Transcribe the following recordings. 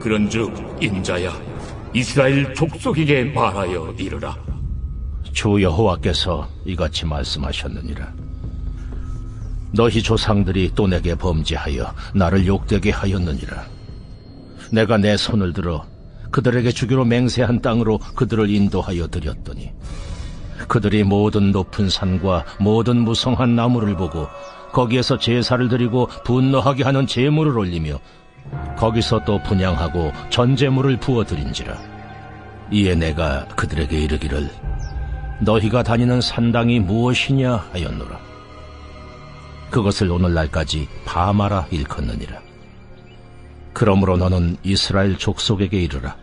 그런즉 인자야, 이스라엘 족속에게 말하여 이르라. 주 여호와께서 이같이 말씀하셨느니라. 너희 조상들이 또 내게 범죄하여 나를 욕되게 하였느니라. 내가 내 손을 들어 그들에게 주기로 맹세한 땅으로 그들을 인도하여 드렸더니 그들이 모든 높은 산과 모든 무성한 나무를 보고 거기에서 제사를 드리고 분노하게 하는 제물을 올리며 거기서 또 분향하고 전제물을 부어드린지라. 이에 내가 그들에게 이르기를 너희가 다니는 산당이 무엇이냐 하였노라. 그것을 오늘날까지 바마라 일컫느니라. 그러므로 너는 이스라엘 족속에게 이르라.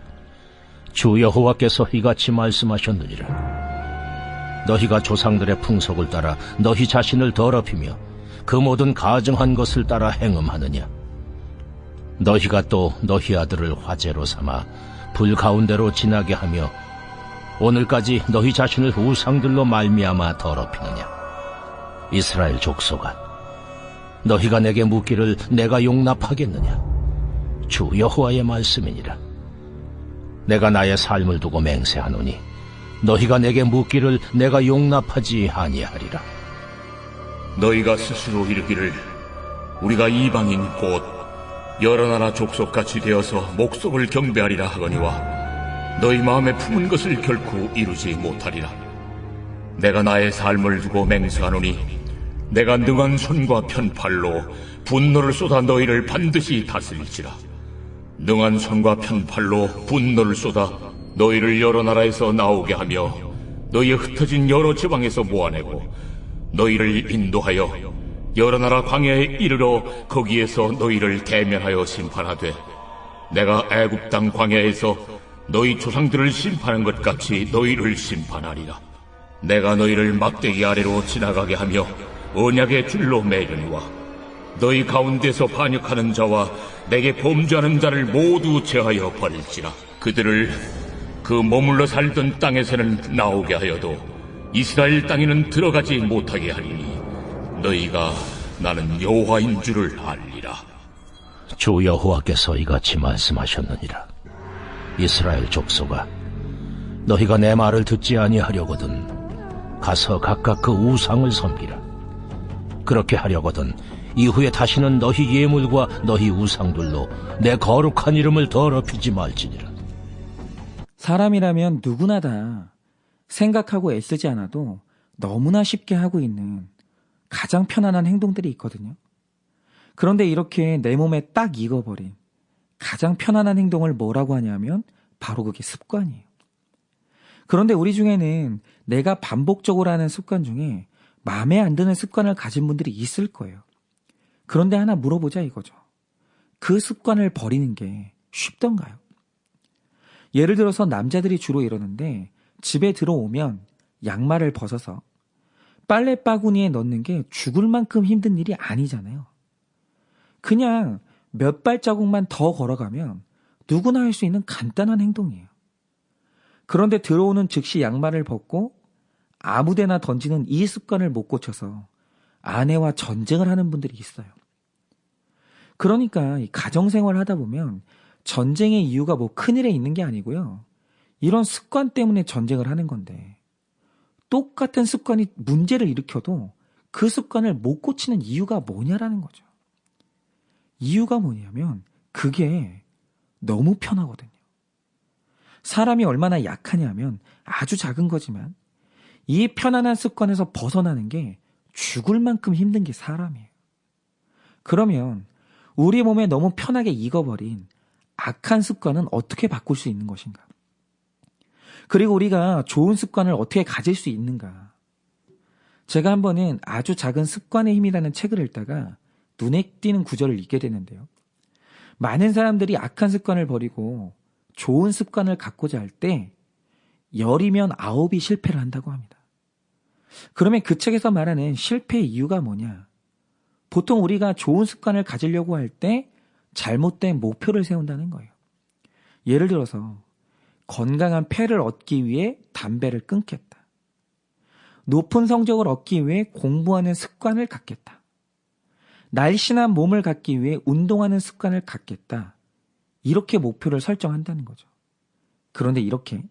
주 여호와께서 이같이 말씀하셨느니라. 너희가 조상들의 풍속을 따라 너희 자신을 더럽히며 그 모든 가증한 것을 따라 행음하느냐. 너희가 또 너희 아들을 화제로 삼아 불 가운데로 지나게 하며 오늘까지 너희 자신을 우상들로 말미암아 더럽히느냐. 이스라엘 족속아, 너희가 내게 묻기를 내가 용납하겠느냐. 주 여호와의 말씀이니라. 내가 나의 삶을 두고 맹세하노니 너희가 내게 묻기를 내가 용납하지 아니하리라. 너희가 스스로 이르기를 우리가 이방인 곧 여러 나라 족속같이 되어서 목속을 경배하리라 하거니와 너희 마음에 품은 것을 결코 이루지 못하리라. 내가 나의 삶을 두고 맹세하노니 내가 능한 손과 편팔로 분노를 쏟아 너희를 반드시 다스릴지라. 능한 손과 편팔로 분노를 쏟아 너희를 여러 나라에서 나오게 하며 너희의 흩어진 여러 지방에서 모아내고 너희를 인도하여 여러 나라 광야에 이르러 거기에서 너희를 대면하여 심판하되 내가 애굽 땅 광야에서 너희 조상들을 심판한 것 같이 너희를 심판하리라. 내가 너희를 막대기 아래로 지나가게 하며 언약의 줄로 매려니와 너희 가운데서 반역하는 자와 내게 범죄하는 자를 모두 제하여 버릴지라. 그들을 그 머물러 살던 땅에서는 나오게 하여도 이스라엘 땅에는 들어가지 못하게 하리니 너희가 나는 여호와인 줄을 알리라. 주 여호와께서 이같이 말씀하셨느니라. 이스라엘 족속아, 너희가 내 말을 듣지 아니하려거든 가서 각각 그 우상을 섬기라. 그렇게 하려거든 이후에 다시는 너희 예물과 너희 우상들로 내 거룩한 이름을 더럽히지 말지니라. 사람이라면 누구나 다 생각하고 애쓰지 않아도 너무나 쉽게 하고 있는 가장 편안한 행동들이 있거든요. 그런데 이렇게 내 몸에 딱 익어버린 가장 편안한 행동을 뭐라고 하냐면 바로 그게 습관이에요. 그런데 우리 중에는 내가 반복적으로 하는 습관 중에 마음에 안 드는 습관을 가진 분들이 있을 거예요. 그런데 하나 물어보자 이거죠. 그 습관을 버리는 게 쉽던가요? 예를 들어서 남자들이 주로 이러는데 집에 들어오면 양말을 벗어서 빨래 바구니에 넣는 게 죽을 만큼 힘든 일이 아니잖아요. 그냥 몇 발자국만 더 걸어가면 누구나 할 수 있는 간단한 행동이에요. 그런데 들어오는 즉시 양말을 벗고 아무데나 던지는 이 습관을 못 고쳐서 아내와 전쟁을 하는 분들이 있어요. 그러니까 이 가정생활을 하다 보면 전쟁의 이유가 뭐 큰일에 있는 게 아니고요. 이런 습관 때문에 전쟁을 하는 건데 똑같은 습관이 문제를 일으켜도 그 습관을 못 고치는 이유가 뭐냐라는 거죠. 이유가 뭐냐면 그게 너무 편하거든요. 사람이 얼마나 약하냐면 아주 작은 거지만 이 편안한 습관에서 벗어나는 게 죽을 만큼 힘든 게 사람이에요. 그러면 우리 몸에 너무 편하게 익어버린 악한 습관은 어떻게 바꿀 수 있는 것인가? 그리고 우리가 좋은 습관을 어떻게 가질 수 있는가? 제가 한 번은 아주 작은 습관의 힘이라는 책을 읽다가 눈에 띄는 구절을 읽게 되는데요. 많은 사람들이 악한 습관을 버리고 좋은 습관을 갖고자 할 때 10이면 9이 실패를 한다고 합니다. 그러면 그 책에서 말하는 실패의 이유가 뭐냐? 보통 우리가 좋은 습관을 가지려고 할 때 잘못된 목표를 세운다는 거예요. 예를 들어서 건강한 폐를 얻기 위해 담배를 끊겠다. 높은 성적을 얻기 위해 공부하는 습관을 갖겠다. 날씬한 몸을 갖기 위해 운동하는 습관을 갖겠다. 이렇게 목표를 설정한다는 거죠. 그런데 이렇게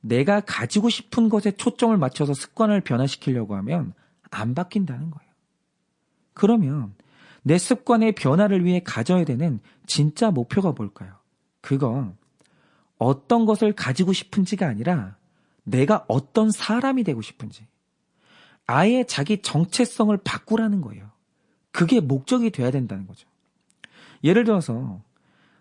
내가 가지고 싶은 것에 초점을 맞춰서 습관을 변화시키려고 하면 안 바뀐다는 거예요. 그러면 내 습관의 변화를 위해 가져야 되는 진짜 목표가 뭘까요? 그건 어떤 것을 가지고 싶은지가 아니라 내가 어떤 사람이 되고 싶은지, 아예 자기 정체성을 바꾸라는 거예요. 그게 목적이 돼야 된다는 거죠. 예를 들어서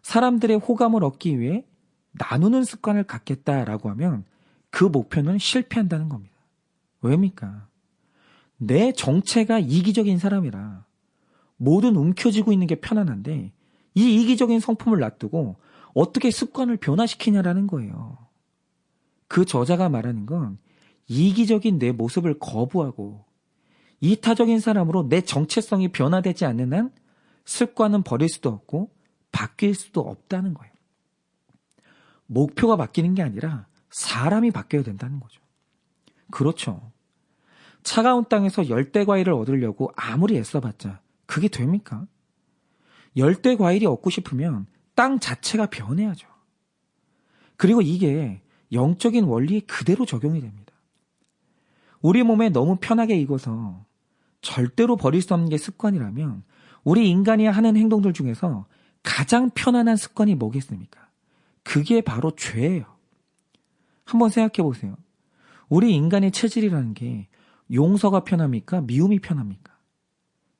사람들의 호감을 얻기 위해 나누는 습관을 갖겠다라고 하면 그 목표는 실패한다는 겁니다. 왜입니까? 내 정체가 이기적인 사람이라 뭐든 움켜쥐고 있는 게 편안한데 이 이기적인 성품을 놔두고 어떻게 습관을 변화시키냐라는 거예요. 그 저자가 말하는 건 이기적인 내 모습을 거부하고 이타적인 사람으로 내 정체성이 변화되지 않는 한 습관은 버릴 수도 없고 바뀔 수도 없다는 거예요. 목표가 바뀌는 게 아니라 사람이 바뀌어야 된다는 거죠. 그렇죠. 차가운 땅에서 열대 과일을 얻으려고 아무리 애써봤자 그게 됩니까? 열대 과일이 얻고 싶으면 땅 자체가 변해야죠. 그리고 이게 영적인 원리에 그대로 적용이 됩니다. 우리 몸에 너무 편하게 익어서 절대로 버릴 수 없는 게 습관이라면 우리 인간이 하는 행동들 중에서 가장 편안한 습관이 뭐겠습니까? 그게 바로 죄예요. 한번 생각해 보세요. 우리 인간의 체질이라는 게 용서가 편합니까? 미움이 편합니까?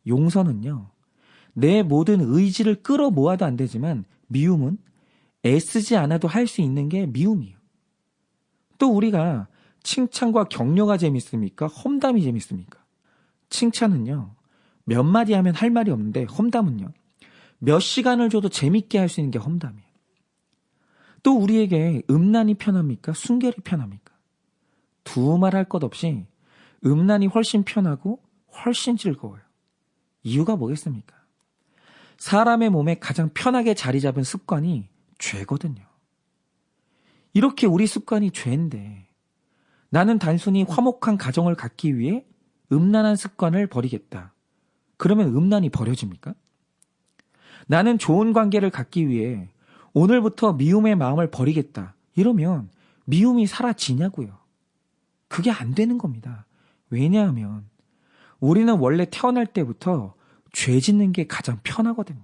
용서는요, 내 모든 의지를 끌어모아도 안 되지만 미움은 애쓰지 않아도 할 수 있는 게 미움이에요. 또 우리가 칭찬과 격려가 재밌습니까? 험담이 재밌습니까? 칭찬은요, 몇 마디 하면 할 말이 없는데 험담은요, 몇 시간을 줘도 재밌게 할 수 있는 게 험담이에요. 또 우리에게 음란이 편합니까? 순결이 편합니까? 두말할 것 없이 음란이 훨씬 편하고 훨씬 즐거워요. 이유가 뭐겠습니까? 사람의 몸에 가장 편하게 자리 잡은 습관이 죄거든요. 이렇게 우리 습관이 죄인데 나는 단순히 화목한 가정을 갖기 위해 음란한 습관을 버리겠다. 그러면 음란이 버려집니까? 나는 좋은 관계를 갖기 위해 오늘부터 미움의 마음을 버리겠다. 이러면 미움이 사라지냐고요. 그게 안 되는 겁니다. 왜냐하면 우리는 원래 태어날 때부터 죄 짓는 게 가장 편하거든요.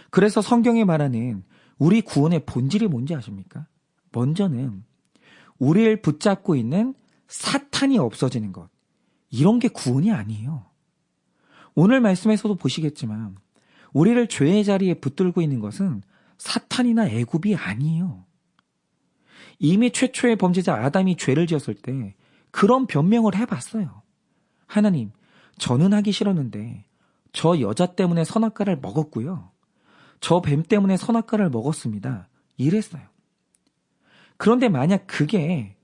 그래서 성경이 말하는 우리 구원의 본질이 뭔지 아십니까? 먼저는 우리를 붙잡고 있는 사탄이 없어지는 것. 이런 게 구원이 아니에요. 오늘 말씀에서도 보시겠지만 우리를 죄의 자리에 붙들고 있는 것은 사탄이나 애굽이 아니에요. 이미 최초의 범죄자 아담이 죄를 지었을 때 그런 변명을 해봤어요. 하나님, 저는 하기 싫었는데 저 여자 때문에 선악과를 먹었고요. 저 뱀 때문에 선악과를 먹었습니다. 이랬어요. 그런데 만약 그게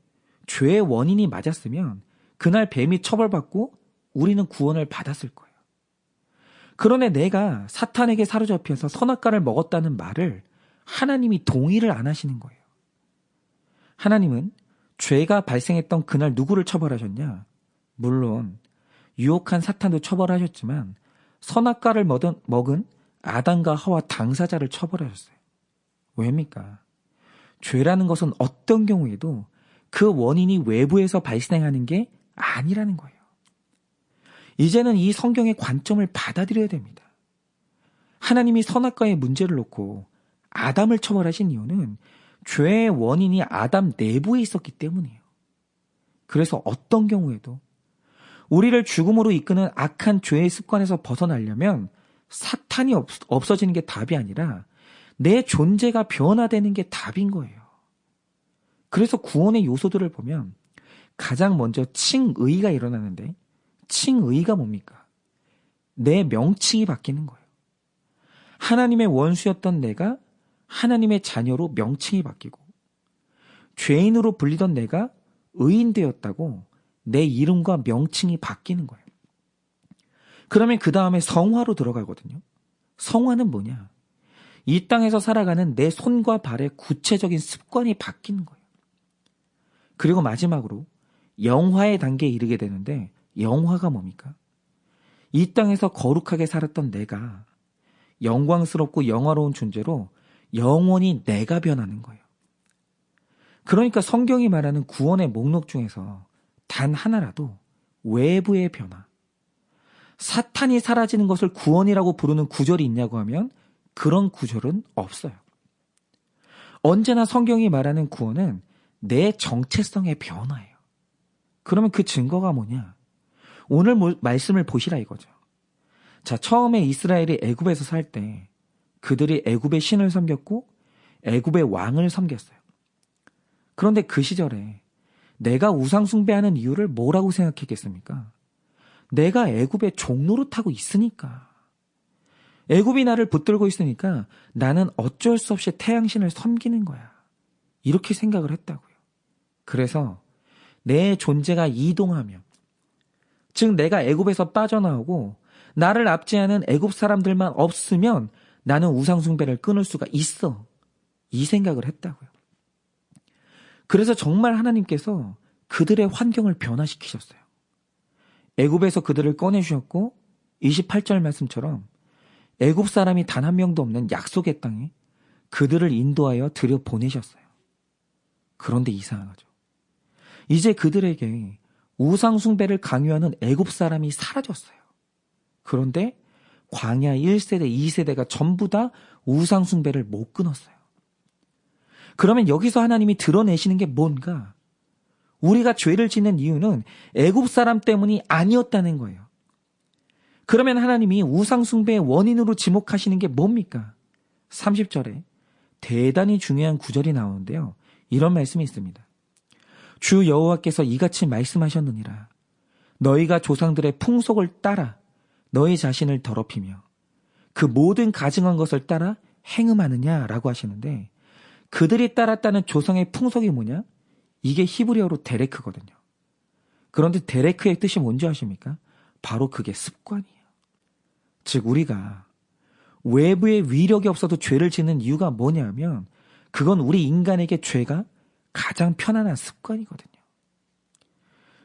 죄의 원인이 맞았으면 그날 뱀이 처벌받고 우리는 구원을 받았을 거예요. 그런데 내가 사탄에게 사로잡혀서 선악과를 먹었다는 말을 하나님이 동의를 안 하시는 거예요. 하나님은 죄가 발생했던 그날 누구를 처벌하셨냐? 물론 유혹한 사탄도 처벌하셨지만 선악과를 먹은 아담과 하와 당사자를 처벌하셨어요. 왜입니까? 죄라는 것은 어떤 경우에도 그 원인이 외부에서 발생하는 게 아니라는 거예요. 이제는 이 성경의 관점을 받아들여야 됩니다. 하나님이 선악과의 문제를 놓고 아담을 처벌하신 이유는 죄의 원인이 아담 내부에 있었기 때문이에요. 그래서 어떤 경우에도 우리를 죽음으로 이끄는 악한 죄의 습관에서 벗어나려면 사탄이 없어지는 게 답이 아니라 내 존재가 변화되는 게 답인 거예요. 그래서 구원의 요소들을 보면 가장 먼저 칭의가 일어나는데 칭의가 뭡니까? 내 명칭이 바뀌는 거예요. 하나님의 원수였던 내가 하나님의 자녀로 명칭이 바뀌고 죄인으로 불리던 내가 의인 되었다고 내 이름과 명칭이 바뀌는 거예요. 그러면 그 다음에 성화로 들어가거든요. 성화는 뭐냐? 이 땅에서 살아가는 내 손과 발의 구체적인 습관이 바뀌는 거예요. 그리고 마지막으로 영화의 단계에 이르게 되는데 영화가 뭡니까? 이 땅에서 거룩하게 살았던 내가 영광스럽고 영화로운 존재로 영원히 내가 변하는 거예요. 그러니까 성경이 말하는 구원의 목록 중에서 단 하나라도 외부의 변화, 사탄이 사라지는 것을 구원이라고 부르는 구절이 있냐고 하면 그런 구절은 없어요. 언제나 성경이 말하는 구원은 내 정체성의 변화예요. 그러면 그 증거가 뭐냐? 오늘 말씀을 보시라 이거죠. 자, 처음에 이스라엘이 애굽에서 살 때 그들이 애굽의 신을 섬겼고 애굽의 왕을 섬겼어요. 그런데 그 시절에 내가 우상 숭배하는 이유를 뭐라고 생각했겠습니까? 내가 애굽의 종노릇하고 있으니까. 애굽이 나를 붙들고 있으니까 나는 어쩔 수 없이 태양신을 섬기는 거야. 이렇게 생각을 했다고요. 그래서 내 존재가 이동하면, 즉 내가 애굽에서 빠져나오고 나를 압제하는 애굽 사람들만 없으면 나는 우상 숭배를 끊을 수가 있어. 이 생각을 했다고요. 그래서 정말 하나님께서 그들의 환경을 변화시키셨어요. 애굽에서 그들을 꺼내주셨고 28절 말씀처럼 애굽 사람이 단 한 명도 없는 약속의 땅에 그들을 인도하여 들여보내셨어요. 그런데 이상하죠. 이제 그들에게 우상 숭배를 강요하는 애굽 사람이 사라졌어요. 그런데 광야 1세대, 2세대가 전부 다 우상 숭배를 못 끊었어요. 그러면 여기서 하나님이 드러내시는 게 뭔가? 우리가 죄를 짓는 이유는 애굽 사람 때문이 아니었다는 거예요. 그러면 하나님이 우상 숭배의 원인으로 지목하시는 게 뭡니까? 30절에 대단히 중요한 구절이 나오는데요. 이런 말씀이 있습니다. 주 여호와께서 이같이 말씀하셨느니라. 너희가 조상들의 풍속을 따라 너희 자신을 더럽히며 그 모든 가증한 것을 따라 행음하느냐라고 하시는데, 그들이 따랐다는 조상의 풍속이 뭐냐? 이게 히브리어로 데레크거든요. 그런데 데레크의 뜻이 뭔지 아십니까? 바로 그게 습관이에요. 즉 우리가 외부의 위력이 없어도 죄를 짓는 이유가 뭐냐면 그건 우리 인간에게 죄가 가장 편안한 습관이거든요.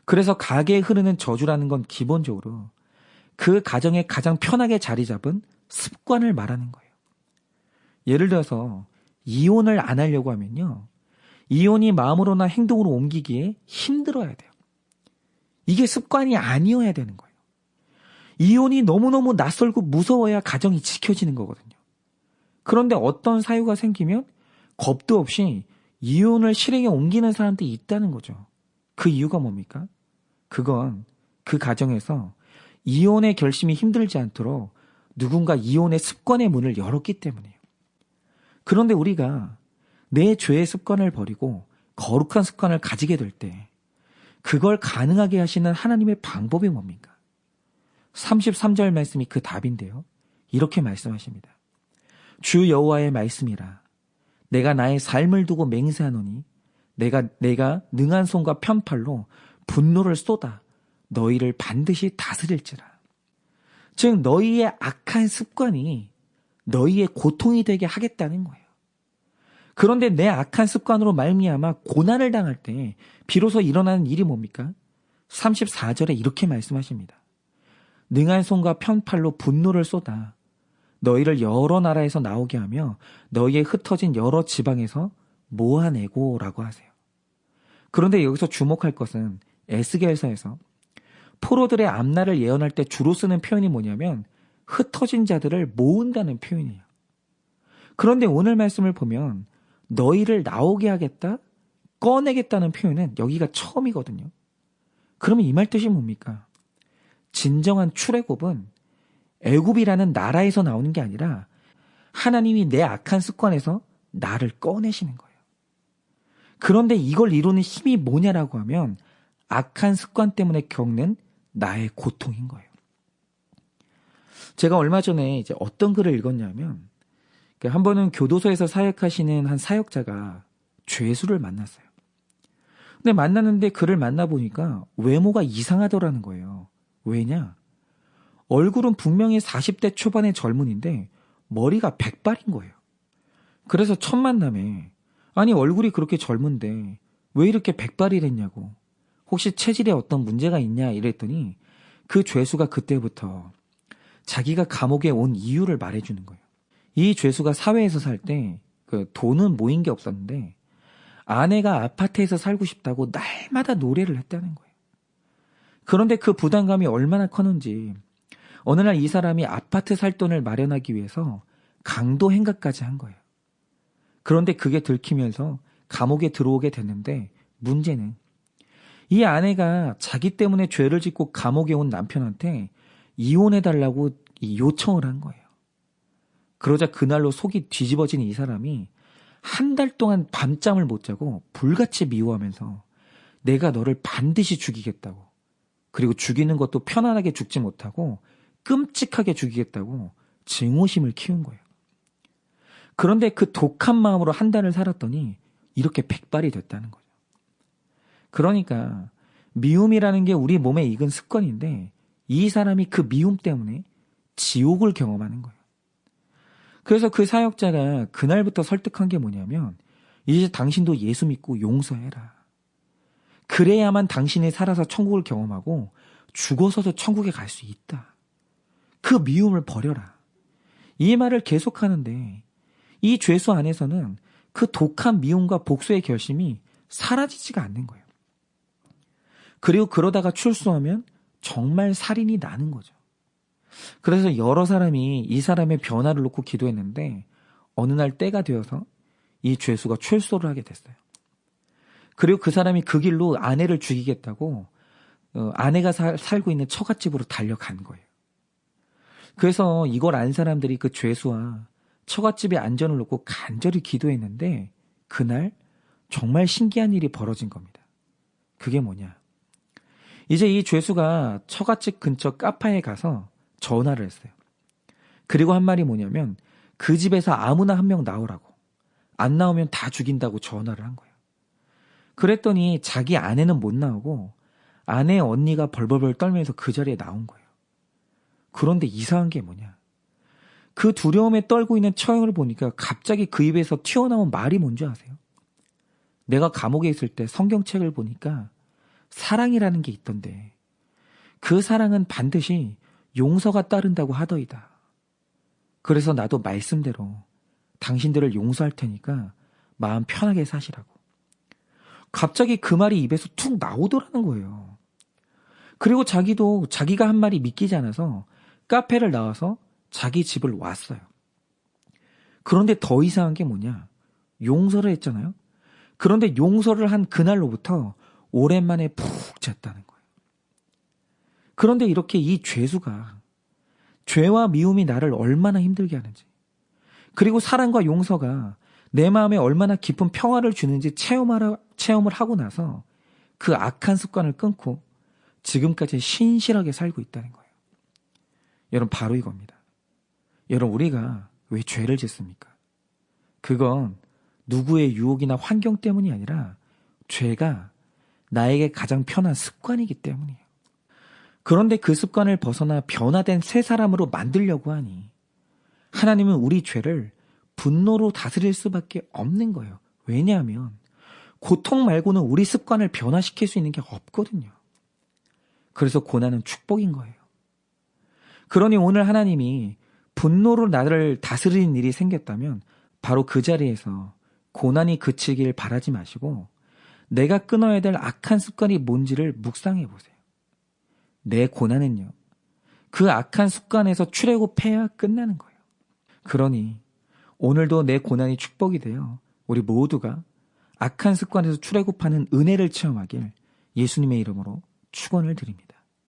그래서 가게에 흐르는 저주라는 건 기본적으로 그 가정에 가장 편하게 자리 잡은 습관을 말하는 거예요. 예를 들어서 이혼을 안 하려고 하면요, 이혼이 마음으로나 행동으로 옮기기에 힘들어야 돼요. 이게 습관이 아니어야 되는 거예요. 이혼이 너무너무 낯설고 무서워야 가정이 지켜지는 거거든요. 그런데 어떤 사유가 생기면 겁도 없이 이혼을 실행에 옮기는 사람들이 있다는 거죠. 그 이유가 뭡니까? 그건 그 가정에서 이혼의 결심이 힘들지 않도록 누군가 이혼의 습관의 문을 열었기 때문이에요. 그런데 우리가 내 죄의 습관을 버리고 거룩한 습관을 가지게 될 때 그걸 가능하게 하시는 하나님의 방법이 뭡니까? 33절 말씀이 그 답인데요. 이렇게 말씀하십니다. 주 여호와의 말씀이라. 내가 나의 삶을 두고 맹세하노니 내가 능한 손과 편팔로 분노를 쏟아 너희를 반드시 다스릴지라. 즉 너희의 악한 습관이 너희의 고통이 되게 하겠다는 거예요. 그런데 내 악한 습관으로 말미암아 고난을 당할 때 비로소 일어나는 일이 뭡니까? 34절에 이렇게 말씀하십니다. 능한 손과 편팔로 분노를 쏟아 너희를 여러 나라에서 나오게 하며 너희의 흩어진 여러 지방에서 모아내고 라고 하세요. 그런데 여기서 주목할 것은 에스겔서에서 포로들의 앞날을 예언할 때 주로 쓰는 표현이 뭐냐면 흩어진 자들을 모은다는 표현이에요. 그런데 오늘 말씀을 보면 너희를 나오게 하겠다, 꺼내겠다는 표현은 여기가 처음이거든요. 그러면 이 말 뜻이 뭡니까? 진정한 출애굽은 애굽이라는 나라에서 나오는 게 아니라 하나님이 내 악한 습관에서 나를 꺼내시는 거예요. 그런데 이걸 이루는 힘이 뭐냐라고 하면 악한 습관 때문에 겪는 나의 고통인 거예요. 제가 얼마 전에 이제 어떤 글을 읽었냐면 한 번은 교도소에서 사역하시는 한 사역자가 죄수를 만났어요. 근데 만났는데 그를 만나보니까 외모가 이상하더라는 거예요. 왜냐? 얼굴은 분명히 40대 초반의 젊은인데 머리가 백발인 거예요. 그래서 첫 만남에 아니 얼굴이 그렇게 젊은데 왜 이렇게 백발이랬냐고, 혹시 체질에 어떤 문제가 있냐 이랬더니 그 죄수가 그때부터 자기가 감옥에 온 이유를 말해주는 거예요. 이 죄수가 사회에서 살 때 그 돈은 모인 게 없었는데 아내가 아파트에서 살고 싶다고 날마다 노래를 했다는 거예요. 그런데 그 부담감이 얼마나 컸는지 어느 날 이 사람이 아파트 살 돈을 마련하기 위해서 강도 행각까지 한 거예요. 그런데 그게 들키면서 감옥에 들어오게 됐는데 문제는 이 아내가 자기 때문에 죄를 짓고 감옥에 온 남편한테 이혼해달라고 요청을 한 거예요. 그러자 그날로 속이 뒤집어진 이 사람이 한 달 동안 밤잠을 못 자고 불같이 미워하면서 내가 너를 반드시 죽이겠다고, 그리고 죽이는 것도 편안하게 죽지 못하고 끔찍하게 죽이겠다고 증오심을 키운 거예요. 그런데 그 독한 마음으로 한 달을 살았더니 이렇게 백발이 됐다는 거죠. 그러니까 미움이라는 게 우리 몸에 익은 습관인데 이 사람이 그 미움 때문에 지옥을 경험하는 거예요. 그래서 그 사역자가 그날부터 설득한 게 뭐냐면 이제 당신도 예수 믿고 용서해라. 그래야만 당신이 살아서 천국을 경험하고 죽어서도 천국에 갈 수 있다. 그 미움을 버려라. 이 말을 계속하는데 이 죄수 안에서는 그 독한 미움과 복수의 결심이 사라지지가 않는 거예요. 그리고 그러다가 출소하면 정말 살인이 나는 거죠. 그래서 여러 사람이 이 사람의 변화를 놓고 기도했는데 어느 날 때가 되어서 이 죄수가 출소를 하게 됐어요. 그리고 그 사람이 그 길로 아내를 죽이겠다고 아내가 살고 있는 처갓집으로 달려간 거예요. 그래서 이걸 안 사람들이 그 죄수와 처갓집의 안전을 놓고 간절히 기도했는데 그날 정말 신기한 일이 벌어진 겁니다. 그게 뭐냐? 이제 이 죄수가 처갓집 근처 카페에 가서 전화를 했어요. 그리고 한 말이 뭐냐면 그 집에서 아무나 한 명 나오라고, 안 나오면 다 죽인다고 전화를 한 거예요. 그랬더니 자기 아내는 못 나오고 아내 언니가 벌벌벌 떨면서 그 자리에 나온 거예요. 그런데 이상한 게 뭐냐? 그 두려움에 떨고 있는 처형을 보니까 갑자기 그 입에서 튀어나온 말이 뭔지 아세요? 내가 감옥에 있을 때 성경책을 보니까 사랑이라는 게 있던데 그 사랑은 반드시 용서가 따른다고 하더이다. 그래서 나도 말씀대로 당신들을 용서할 테니까 마음 편하게 사시라고. 갑자기 그 말이 입에서 툭 나오더라는 거예요. 그리고 자기도 자기가 한 말이 믿기지 않아서 카페를 나와서 자기 집을 왔어요. 그런데 더 이상한 게 뭐냐? 용서를 했잖아요. 그런데 용서를 한 그날로부터 오랜만에 푹 잤다는 거예요. 그런데 이렇게 이 죄수가 죄와 미움이 나를 얼마나 힘들게 하는지, 그리고 사랑과 용서가 내 마음에 얼마나 깊은 평화를 주는지 체험을 하고 나서 그 악한 습관을 끊고 지금까지 신실하게 살고 있다는 거예요. 여러분, 바로 이겁니다. 여러분, 우리가 왜 죄를 짓습니까? 그건 누구의 유혹이나 환경 때문이 아니라 죄가 나에게 가장 편한 습관이기 때문이에요. 그런데 그 습관을 벗어나 변화된 새 사람으로 만들려고 하니 하나님은 우리 죄를 분노로 다스릴 수밖에 없는 거예요. 왜냐하면 고통 말고는 우리 습관을 변화시킬 수 있는 게 없거든요. 그래서 고난은 축복인 거예요. 그러니 오늘 하나님이 분노로 나를 다스리는 일이 생겼다면 바로 그 자리에서 고난이 그치길 바라지 마시고 내가 끊어야 될 악한 습관이 뭔지를 묵상해 보세요. 내 고난은요, 그 악한 습관에서 출애굽해야 끝나는 거예요. 그러니 오늘도 내 고난이 축복이 되어 우리 모두가 악한 습관에서 출애굽하는 은혜를 체험하길 예수님의 이름으로 축원을 드립니다.